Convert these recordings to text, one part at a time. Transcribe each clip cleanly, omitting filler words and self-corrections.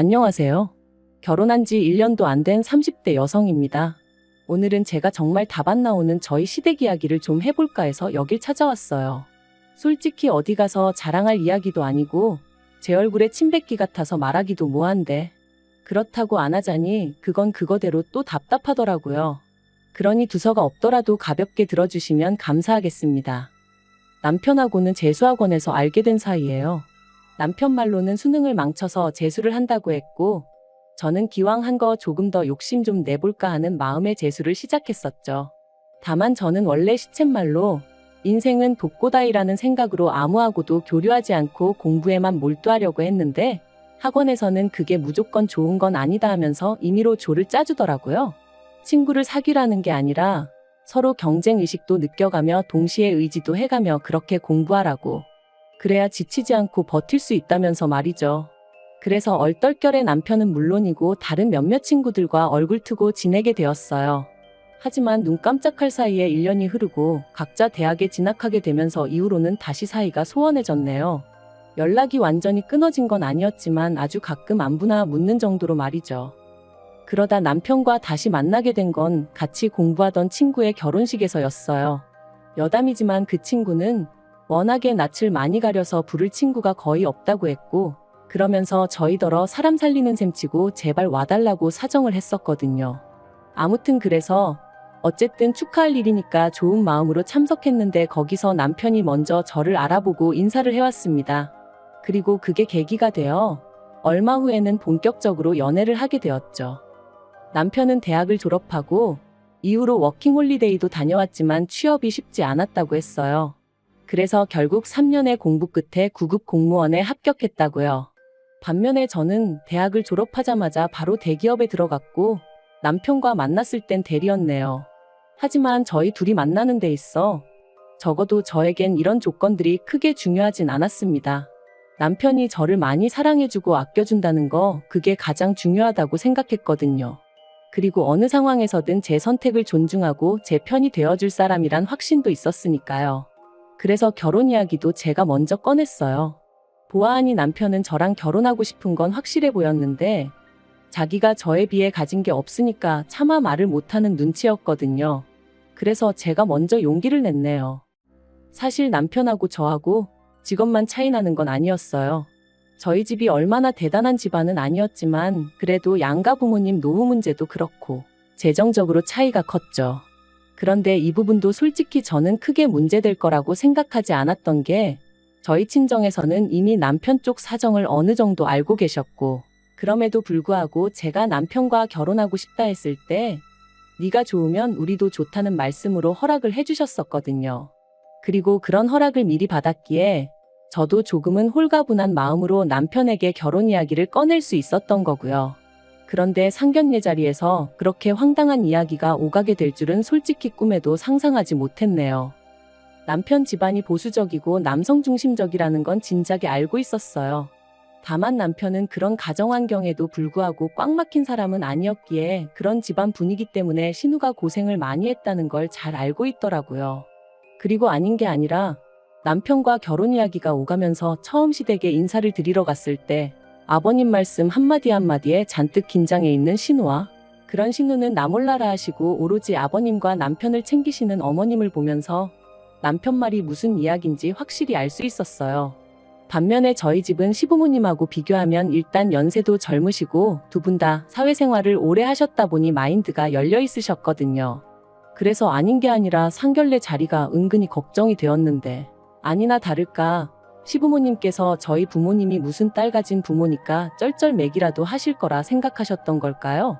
안녕하세요. 결혼한 지 1년도 안 된 30대 여성입니다. 오늘은 제가 정말 답 안 나오는 저희 시댁 이야기를 좀 해볼까 해서 여길 찾아왔어요. 솔직히 어디 가서 자랑할 이야기도 아니고 제 얼굴에 침 뱉기 같아서 말하기도 뭐한데 그렇다고 안 하자니 그건 그거대로 또 답답하더라고요. 그러니 두서가 없더라도 가볍게 들어주시면 감사하겠습니다. 남편하고는 재수학원에서 알게 된 사이예요. 남편 말로는 수능을 망쳐서 재수를 한다고 했고 저는 기왕 한 거 조금 더 욕심 좀 내볼까 하는 마음에 재수를 시작했었죠. 다만 저는 원래 시쳇말로 인생은 독고다이라는 생각으로 아무하고도 교류하지 않고 공부에만 몰두하려고 했는데 학원에서는 그게 무조건 좋은 건 아니다 하면서 임의로 조를 짜주더라고요. 친구를 사귀라는 게 아니라 서로 경쟁 의식도 느껴가며 동시에 의지도 해가며 그렇게 공부하라고. 그래야 지치지 않고 버틸 수 있다면서 말이죠. 그래서 얼떨결에 남편은 물론이고 다른 몇몇 친구들과 얼굴 트고 지내게 되었어요. 하지만 눈 깜짝할 사이에 1년이 흐르고 각자 대학에 진학하게 되면서 이후로는 다시 사이가 소원해졌네요. 연락이 완전히 끊어진 건 아니었지만 아주 가끔 안부나 묻는 정도로 말이죠. 그러다 남편과 다시 만나게 된 건 같이 공부하던 친구의 결혼식에서였어요. 여담이지만 그 친구는 워낙에 낯을 많이 가려서 부를 친구가 거의 없다고 했고 그러면서 저희더러 사람 살리는 셈치고 제발 와달라고 사정을 했었거든요. 아무튼 그래서 어쨌든 축하할 일이니까 좋은 마음으로 참석했는데 거기서 남편이 먼저 저를 알아보고 인사를 해왔습니다. 그리고 그게 계기가 되어 얼마 후에는 본격적으로 연애를 하게 되었죠. 남편은 대학을 졸업하고 이후로 워킹홀리데이도 다녀왔지만 취업이 쉽지 않았다고 했어요. 그래서 결국 3년의 공부 끝에 9급 공무원에 합격했다고요. 반면에 저는 대학을 졸업하자마자 바로 대기업에 들어갔고 남편과 만났을 땐 대리였네요. 하지만 저희 둘이 만나는 데 있어 적어도 저에겐 이런 조건들이 크게 중요하진 않았습니다. 남편이 저를 많이 사랑해주고 아껴준다는 거 그게 가장 중요하다고 생각했거든요. 그리고 어느 상황에서든 제 선택을 존중하고 제 편이 되어줄 사람이란 확신도 있었으니까요. 그래서 결혼 이야기도 제가 먼저 꺼냈어요. 보아하니 남편은 저랑 결혼하고 싶은 건 확실해 보였는데 자기가 저에 비해 가진 게 없으니까 차마 말을 못하는 눈치였거든요. 그래서 제가 먼저 용기를 냈네요. 사실 남편하고 저하고 직업만 차이 나는 건 아니었어요. 저희 집이 얼마나 대단한 집안은 아니었지만 그래도 양가 부모님 노후 문제도 그렇고 재정적으로 차이가 컸죠. 그런데 이 부분도 솔직히 저는 크게 문제될 거라고 생각하지 않았던 게 저희 친정에서는 이미 남편 쪽 사정을 어느 정도 알고 계셨고 그럼에도 불구하고 제가 남편과 결혼하고 싶다 했을 때 네가 좋으면 우리도 좋다는 말씀으로 허락을 해주셨었거든요. 그리고 그런 허락을 미리 받았기에 저도 조금은 홀가분한 마음으로 남편에게 결혼 이야기를 꺼낼 수 있었던 거고요. 그런데 상견례 자리에서 그렇게 황당한 이야기가 오가게 될 줄은 솔직히 꿈에도 상상하지 못했네요. 남편 집안이 보수적이고 남성 중심적이라는 건 진작에 알고 있었어요. 다만 남편은 그런 가정 환경에도 불구하고 꽉 막힌 사람은 아니었기에 그런 집안 분위기 때문에 신우가 고생을 많이 했다는 걸 잘 알고 있더라고요. 그리고 아닌 게 아니라 남편과 결혼 이야기가 오가면서 처음 시댁에 인사를 드리러 갔을 때 아버님 말씀 한마디 한마디에 잔뜩 긴장해 있는 신우와 그런 신우는 나 몰라라 하시고 오로지 아버님과 남편을 챙기시는 어머님을 보면서 남편 말이 무슨 이야기인지 확실히 알 수 있었어요. 반면에 저희 집은 시부모님하고 비교하면 일단 연세도 젊으시고 두 분 다 사회생활을 오래 하셨다 보니 마인드가 열려 있으셨거든요. 그래서 아닌 게 아니라 상견례 자리가 은근히 걱정이 되었는데 아니나 다를까 시부모님께서 저희 부모님이 무슨 딸 가진 부모니까 쩔쩔매기라도 하실 거라 생각하셨던 걸까요?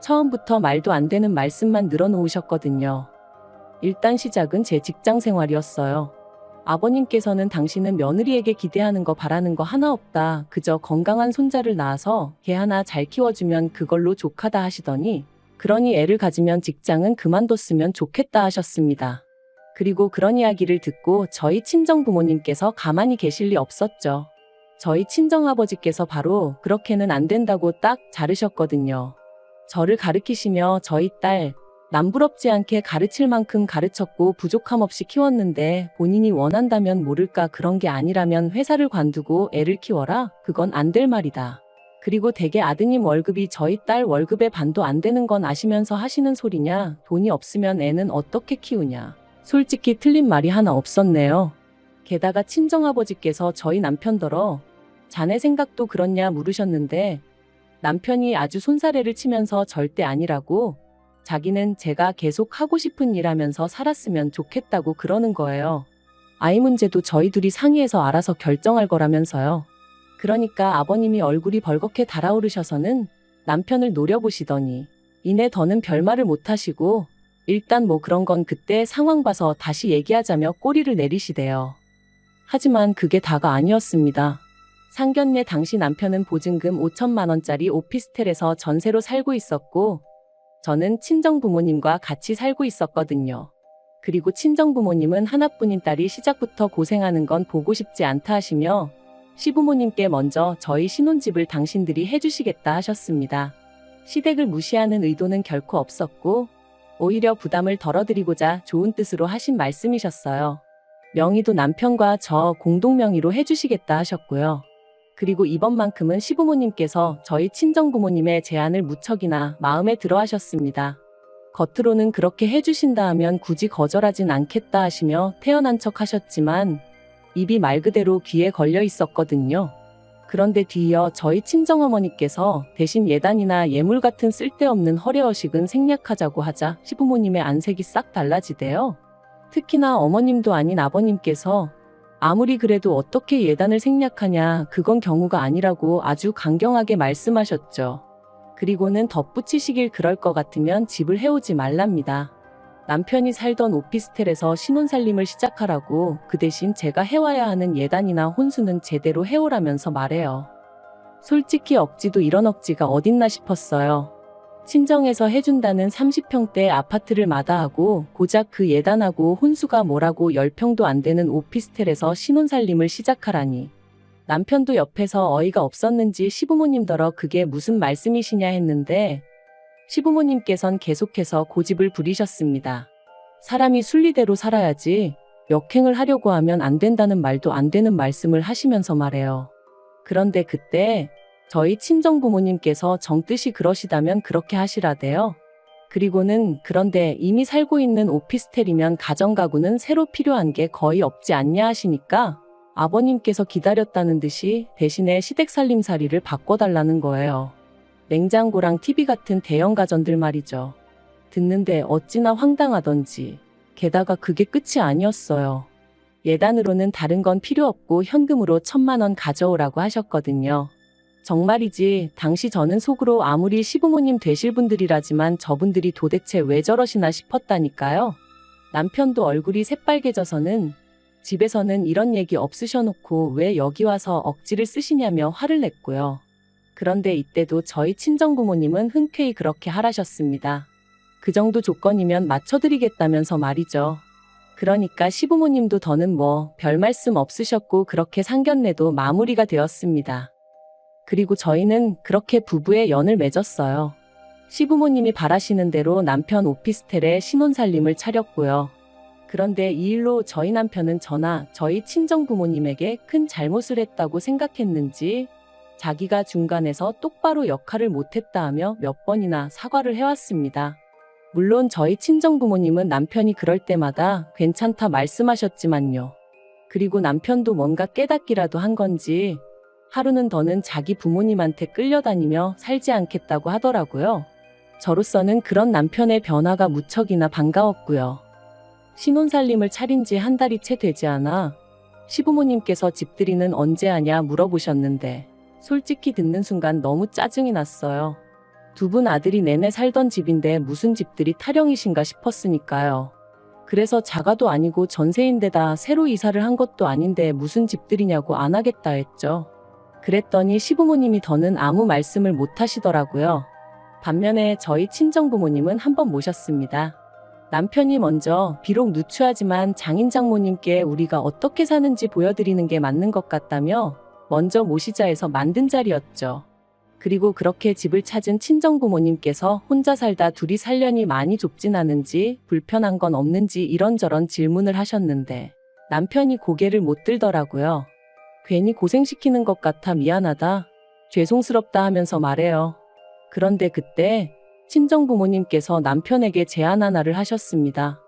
처음부터 말도 안 되는 말씀만 늘어놓으셨거든요. 일단 시작은 제 직장 생활이었어요. 아버님께서는 당신은 며느리에게 기대하는 거 바라는 거 하나 없다. 그저 건강한 손자를 낳아서 걔 하나 잘 키워주면 그걸로 족하다 하시더니 그러니 애를 가지면 직장은 그만뒀으면 좋겠다 하셨습니다. 그리고 그런 이야기를 듣고 저희 친정 부모님께서 가만히 계실 리 없었죠. 저희 친정아버지께서 바로 그렇게는 안 된다고 딱 자르셨거든요. 저를 가르키시며 저희 딸 남부럽지 않게 가르칠 만큼 가르쳤고 부족함 없이 키웠는데 본인이 원한다면 모를까 그런 게 아니라면 회사를 관두고 애를 키워라? 그건 안 될 말이다. 그리고 대개 아드님 월급이 저희 딸 월급의 반도 안 되는 건 아시면서 하시는 소리냐, 돈이 없으면 애는 어떻게 키우냐. 솔직히 틀린 말이 하나 없었네요. 게다가 친정아버지께서 저희 남편더러 자네 생각도 그렇냐 물으셨는데 남편이 아주 손사래를 치면서 절대 아니라고, 자기는 제가 계속 하고 싶은 일 하면서 살았으면 좋겠다고 그러는 거예요. 아이 문제도 저희 둘이 상의해서 알아서 결정할 거라면서요. 그러니까 아버님이 얼굴이 벌겋게 달아오르셔서는 남편을 노려보시더니 이내 더는 별말을 못하시고 일단 뭐 그런 건 그때 상황 봐서 다시 얘기하자며 꼬리를 내리시대요. 하지만 그게 다가 아니었습니다. 상견례 당시 남편은 보증금 5천만 원짜리 오피스텔에서 전세로 살고 있었고 저는 친정부모님과 같이 살고 있었거든요. 그리고 친정부모님은 하나뿐인 딸이 시작부터 고생하는 건 보고 싶지 않다 하시며 시부모님께 먼저 저희 신혼집을 당신들이 해주시겠다 하셨습니다. 시댁을 무시하는 의도는 결코 없었고 오히려 부담을 덜어드리고자 좋은 뜻으로 하신 말씀이셨어요. 명의도 남편과 저 공동명의로 해주시겠다 하셨고요. 그리고 이번만큼은 시부모님께서 저희 친정부모님의 제안을 무척이나 마음에 들어 하셨습니다. 겉으로는 그렇게 해주신다 하면 굳이 거절하진 않겠다 하시며 태연한 척 하셨지만 입이 말 그대로 귀에 걸려 있었거든요. 그런데 뒤이어 저희 친정어머니께서 대신 예단이나 예물 같은 쓸데없는 허례허식은 생략하자고 하자 시부모님의 안색이 싹 달라지대요. 특히나 어머님도 아닌 아버님께서 아무리 그래도 어떻게 예단을 생략하냐, 그건 경우가 아니라고 아주 강경하게 말씀하셨죠. 그리고는 덧붙이시길 그럴 것 같으면 집을 해오지 말랍니다. 남편이 살던 오피스텔에서 신혼살림을 시작하라고, 그 대신 제가 해와야 하는 예단이나 혼수는 제대로 해오라면서 말해요. 솔직히 억지도 이런 억지가 어딨나 싶었어요. 친정에서 해준다는 30평대 아파트를 마다하고 고작 그 예단하고 혼수가 뭐라고 10평도 안 되는 오피스텔에서 신혼살림을 시작하라니. 남편도 옆에서 어이가 없었는지 시부모님더러 그게 무슨 말씀이시냐 했는데 시부모님께선 계속해서 고집을 부리셨습니다. 사람이 순리대로 살아야지 역행을 하려고 하면 안 된다는 말도 안 되는 말씀을 하시면서 말해요. 그런데 그때 저희 친정부모님께서 정뜻이 그러시다면 그렇게 하시라대요. 그리고는 그런데 이미 살고 있는 오피스텔이면 가정가구는 새로 필요한 게 거의 없지 않냐 하시니까 아버님께서 기다렸다는 듯이 대신에 시댁살림살이를 바꿔달라는 거예요. 냉장고랑 TV 같은 대형 가전들 말이죠. 듣는데 어찌나 황당하던지. 게다가 그게 끝이 아니었어요. 예단으로는 다른 건 필요 없고 현금으로 1,000만 원 가져오라고 하셨거든요. 정말이지 당시 저는 속으로 아무리 시부모님 되실 분들이라지만 저분들이 도대체 왜 저러시나 싶었다니까요. 남편도 얼굴이 새빨개져서는 집에서는 이런 얘기 없으셔놓고 왜 여기 와서 억지를 쓰시냐며 화를 냈고요. 그런데 이때도 저희 친정부모님은 흔쾌히 그렇게 하라셨습니다. 그 정도 조건이면 맞춰드리겠다면서 말이죠. 그러니까 시부모님도 더는 뭐 별 말씀 없으셨고 그렇게 상견례도 마무리가 되었습니다. 그리고 저희는 그렇게 부부의 연을 맺었어요. 시부모님이 바라시는 대로 남편 오피스텔에 신혼살림을 차렸고요. 그런데 이 일로 저희 남편은 저나 저희 친정부모님에게 큰 잘못을 했다고 생각했는지 자기가 중간에서 똑바로 역할을 못했다 하며 몇 번이나 사과를 해왔습니다. 물론 저희 친정부모님은 남편이 그럴 때마다 괜찮다 말씀하셨지만요. 그리고 남편도 뭔가 깨닫기라도 한 건지 하루는 더는 자기 부모님한테 끌려다니며 살지 않겠다고 하더라고요. 저로서는 그런 남편의 변화가 무척이나 반가웠고요. 신혼살림을 차린 지 한 달이 채 되지 않아 시부모님께서 집들이는 언제 하냐 물어보셨는데 솔직히 듣는 순간 너무 짜증이 났어요. 두 분 아들이 내내 살던 집인데 무슨 집들이 타령이신가 싶었으니까요. 그래서 자가도 아니고 전세인데다 새로 이사를 한 것도 아닌데 무슨 집들이냐고 안 하겠다 했죠. 그랬더니 시부모님이 더는 아무 말씀을 못 하시더라고요. 반면에 저희 친정부모님은 한번 모셨습니다. 남편이 먼저 비록 누추하지만 장인 장모님께 우리가 어떻게 사는지 보여드리는 게 맞는 것 같다며 먼저 모시자 해서 만든 자리였죠. 그리고 그렇게 집을 찾은 친정부모님께서 혼자 살다 둘이 살려니 많이 좁진 않은지 불편한 건 없는지 이런저런 질문을 하셨는데 남편이 고개를 못 들더라고요. 괜히 고생시키는 것 같아 미안하다. 죄송스럽다 하면서 말해요. 그런데 그때 친정부모님께서 남편에게 제안 하나를 하셨습니다.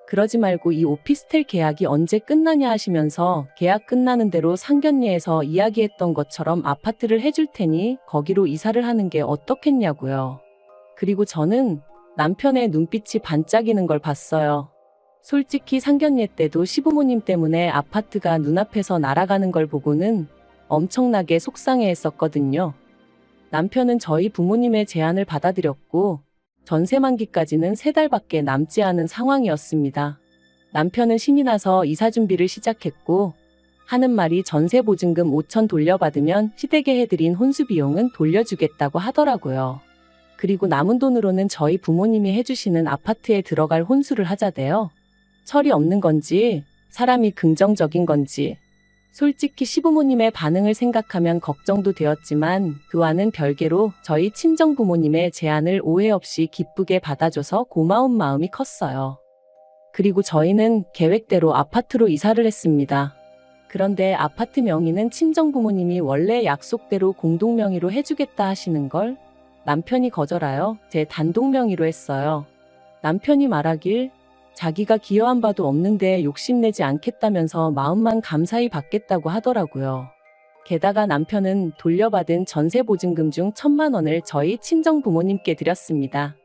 그러지 말고 이 오피스텔 계약이 언제 끝나냐 하시면서 계약 끝나는 대로 상견례에서 이야기했던 것처럼 아파트를 해줄 테니 거기로 이사를 하는 게 어떻겠냐고요. 그리고 저는 남편의 눈빛이 반짝이는 걸 봤어요. 솔직히 상견례 때도 시부모님 때문에 아파트가 눈앞에서 날아가는 걸 보고는 엄청나게 속상해했었거든요. 남편은 저희 부모님의 제안을 받아들였고 전세 만기까지는 3달밖에 남지 않은 상황이었습니다. 남편은 신이 나서 이사 준비를 시작했고 하는 말이 전세 보증금 5천 돌려받으면 시댁에 해드린 혼수 비용은 돌려주겠다고 하더라고요. 그리고 남은 돈으로는 저희 부모님이 해주시는 아파트에 들어갈 혼수를 하자대요. 철이 없는 건지 사람이 긍정적인 건지 솔직히 시부모님의 반응을 생각하면 걱정도 되었지만 그와는 별개로 저희 친정부모님의 제안을 오해 없이 기쁘게 받아줘서 고마운 마음이 컸어요. 그리고 저희는 계획대로 아파트로 이사를 했습니다. 그런데 아파트 명의는 친정부모님이 원래 약속대로 공동명의로 해주겠다 하시는 걸 남편이 거절하여 제 단독명의로 했어요. 남편이 말하길 자기가 기여한 바도 없는데 욕심내지 않겠다면서 마음만 감사히 받겠다고 하더라고요. 게다가 남편은 돌려받은 전세 보증금 중 1,000만 원을 저희 친정 부모님께 드렸습니다.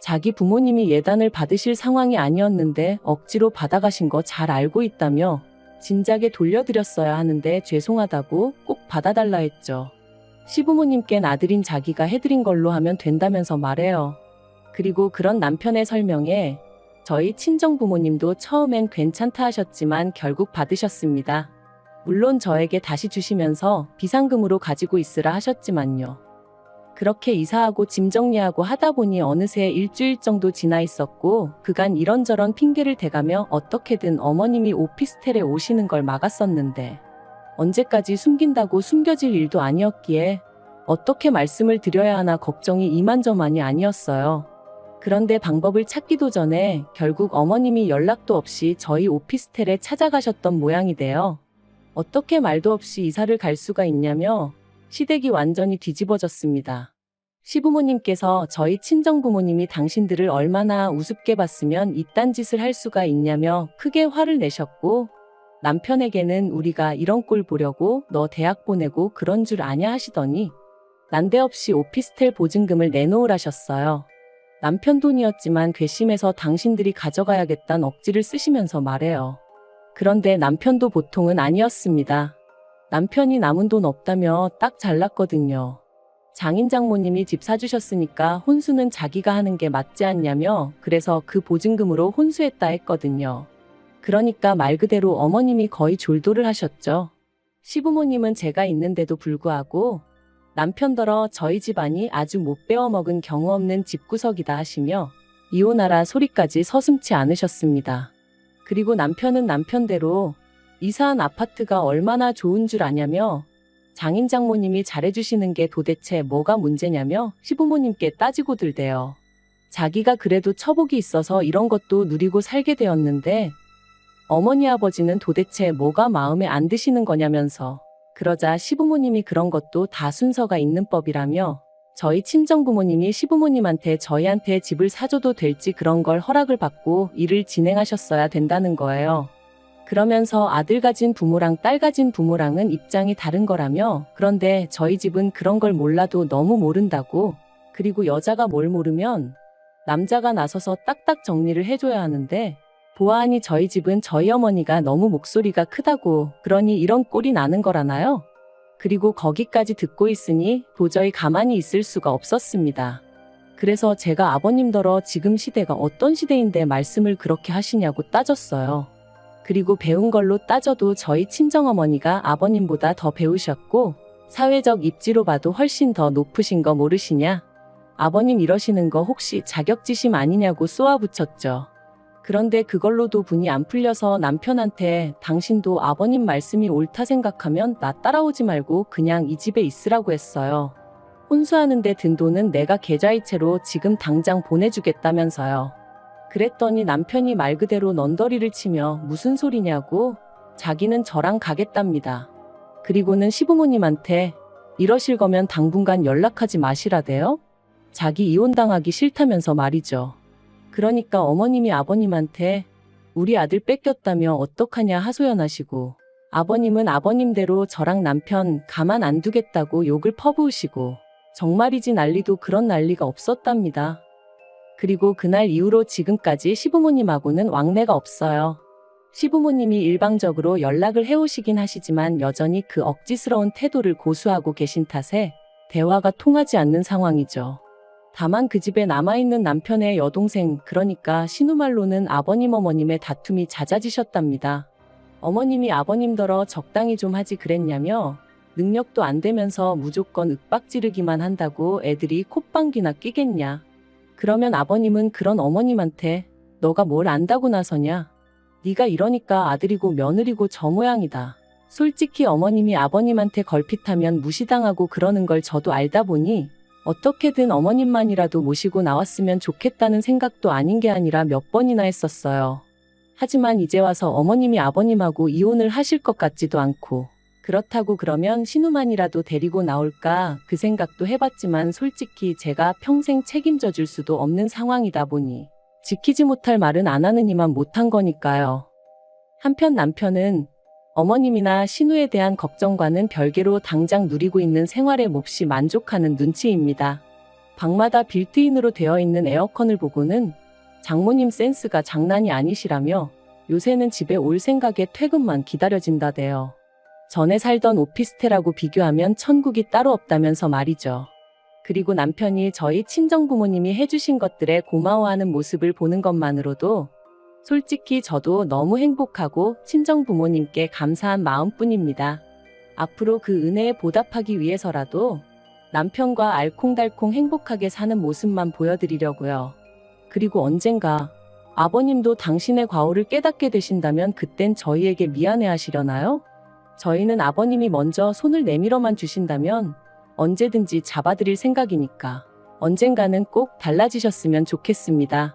자기 부모님이 예단을 받으실 상황이 아니었는데 억지로 받아가신 거 잘 알고 있다며 진작에 돌려드렸어야 하는데 죄송하다고 꼭 받아달라 했죠. 시부모님께는 아들인 자기가 해드린 걸로 하면 된다면서 말해요. 그리고 그런 남편의 설명에 저희 친정부모님도 처음엔 괜찮다 하셨지만 결국 받으셨습니다. 물론 저에게 다시 주시면서 비상금으로 가지고 있으라 하셨지만요. 그렇게 이사하고 짐 정리하고 하다 보니 어느새 일주일 정도 지나 있었고 그간 이런저런 핑계를 대가며 어떻게든 어머님이 오피스텔에 오시는 걸 막았었는데 언제까지 숨긴다고 숨겨질 일도 아니었기에 어떻게 말씀을 드려야 하나 걱정이 이만저만이 아니었어요. 그런데 방법을 찾기도 전에 결국 어머님이 연락도 없이 저희 오피스텔에 찾아가셨던 모양이 돼요. 어떻게 말도 없이 이사를 갈 수가 있냐며 시댁이 완전히 뒤집어졌습니다. 시부모님께서 저희 친정부모님이 당신들을 얼마나 우습게 봤으면 이딴 짓을 할 수가 있냐며 크게 화를 내셨고 남편에게는 우리가 이런 꼴 보려고 너 대학 보내고 그런 줄 아냐 하시더니 난데없이 오피스텔 보증금을 내놓으라셨어요. 남편 돈이었지만 괘씸해서 당신들이 가져가야겠다는 억지를 쓰시면서 말해요. 그런데 남편도 보통은 아니었습니다. 남편이 남은 돈 없다며 딱 잘났거든요. 장인 장모님이 집 사주셨으니까 혼수는 자기가 하는 게 맞지 않냐며 그래서 그 보증금으로 혼수했다 했거든요. 그러니까 말 그대로 어머님이 거의 졸도를 하셨죠. 시부모님은 제가 있는데도 불구하고 남편더러 저희 집안이 아주 못 배워먹은 경우 없는 집구석이다 하시며 이혼하라 소리까지 서슴지 않으셨습니다. 그리고 남편은 남편대로 이사한 아파트가 얼마나 좋은 줄 아냐며 장인 장모님이 잘해주시는 게 도대체 뭐가 문제냐며 시부모님께 따지고 들대요. 자기가 그래도 처복이 있어서 이런 것도 누리고 살게 되었는데 어머니 아버지는 도대체 뭐가 마음에 안 드시는 거냐면서 그러자 시부모님이 그런 것도 다 순서가 있는 법이라며 저희 친정부모님이 시부모님한테 저희한테 집을 사줘도 될지 그런 걸 허락을 받고 일을 진행하셨어야 된다는 거예요. 그러면서 아들 가진 부모랑 딸 가진 부모랑은 입장이 다른 거라며 그런데 저희 집은 그런 걸 몰라도 너무 모른다고 그리고 여자가 뭘 모르면 남자가 나서서 딱딱 정리를 해줘야 하는데 보아하니 저희 집은 저희 어머니가 너무 목소리가 크다고 그러니 이런 꼴이 나는 거라나요? 그리고 거기까지 듣고 있으니 도저히 가만히 있을 수가 없었습니다. 그래서 제가 아버님더러 지금 시대가 어떤 시대인데 말씀을 그렇게 하시냐고 따졌어요. 그리고 배운 걸로 따져도 저희 친정어머니가 아버님보다 더 배우셨고 사회적 입지로 봐도 훨씬 더 높으신 거 모르시냐? 아버님 이러시는 거 혹시 자격지심 아니냐고 쏘아붙였죠. 그런데 그걸로도 분이 안 풀려서 남편한테 당신도 아버님 말씀이 옳다 생각하면 나 따라오지 말고 그냥 이 집에 있으라고 했어요. 혼수하는데 든 돈은 내가 계좌이체로 지금 당장 보내주겠다면서요. 그랬더니 남편이 말 그대로 넌더리를 치며 무슨 소리냐고 자기는 저랑 가겠답니다. 그리고는 시부모님한테 이러실 거면 당분간 연락하지 마시라대요? 자기 이혼당하기 싫다면서 말이죠. 그러니까 어머님이 아버님한테 우리 아들 뺏겼다며 어떡하냐 하소연하시고, 아버님은 아버님대로 저랑 남편 가만 안 두겠다고 욕을 퍼부으시고, 정말이지 난리도 그런 난리가 없었답니다. 그리고 그날 이후로 지금까지 시부모님하고는 왕래가 없어요. 시부모님이 일방적으로 연락을 해오시긴 하시지만 여전히 그 억지스러운 태도를 고수하고 계신 탓에 대화가 통하지 않는 상황이죠. 다만 그 집에 남아있는 남편의 여동생, 그러니까 신우말로는 아버님 어머님의 다툼이 잦아지셨답니다. 어머님이 아버님더러 적당히 좀 하지 그랬냐며 능력도 안 되면서 무조건 윽박지르기만 한다고 애들이 콧방귀나 끼겠냐. 그러면 아버님은 그런 어머님한테 너가 뭘 안다고 나서냐. 네가 이러니까 아들이고 며느리고 저 모양이다. 솔직히 어머님이 아버님한테 걸핏하면 무시당하고 그러는 걸 저도 알다 보니 어떻게든 어머님만이라도 모시고 나왔으면 좋겠다는 생각도 아닌 게 아니라 몇 번이나 했었어요. 하지만 이제 와서 어머님이 아버님하고 이혼을 하실 것 같지도 않고, 그렇다고 그러면 신우만이라도 데리고 나올까 그 생각도 해봤지만 솔직히 제가 평생 책임져 줄 수도 없는 상황이다 보니 지키지 못할 말은 안 하느니만 못한 거니까요. 한편 남편은 어머님이나 신우에 대한 걱정과는 별개로 당장 누리고 있는 생활에 몹시 만족하는 눈치입니다. 방마다 빌트인으로 되어 있는 에어컨을 보고는 장모님 센스가 장난이 아니시라며 요새는 집에 올 생각에 퇴근만 기다려진다대요. 전에 살던 오피스텔하고 비교하면 천국이 따로 없다면서 말이죠. 그리고 남편이 저희 친정부모님이 해주신 것들에 고마워하는 모습을 보는 것만으로도 솔직히 저도 너무 행복하고 친정부모님께 감사한 마음뿐입니다. 앞으로 그 은혜에 보답하기 위해서라도 남편과 알콩달콩 행복하게 사는 모습만 보여드리려고요. 그리고 언젠가 아버님도 당신의 과오를 깨닫게 되신다면 그땐 저희에게 미안해하시려나요? 저희는 아버님이 먼저 손을 내밀어만 주신다면 언제든지 잡아드릴 생각이니까 언젠가는 꼭 달라지셨으면 좋겠습니다.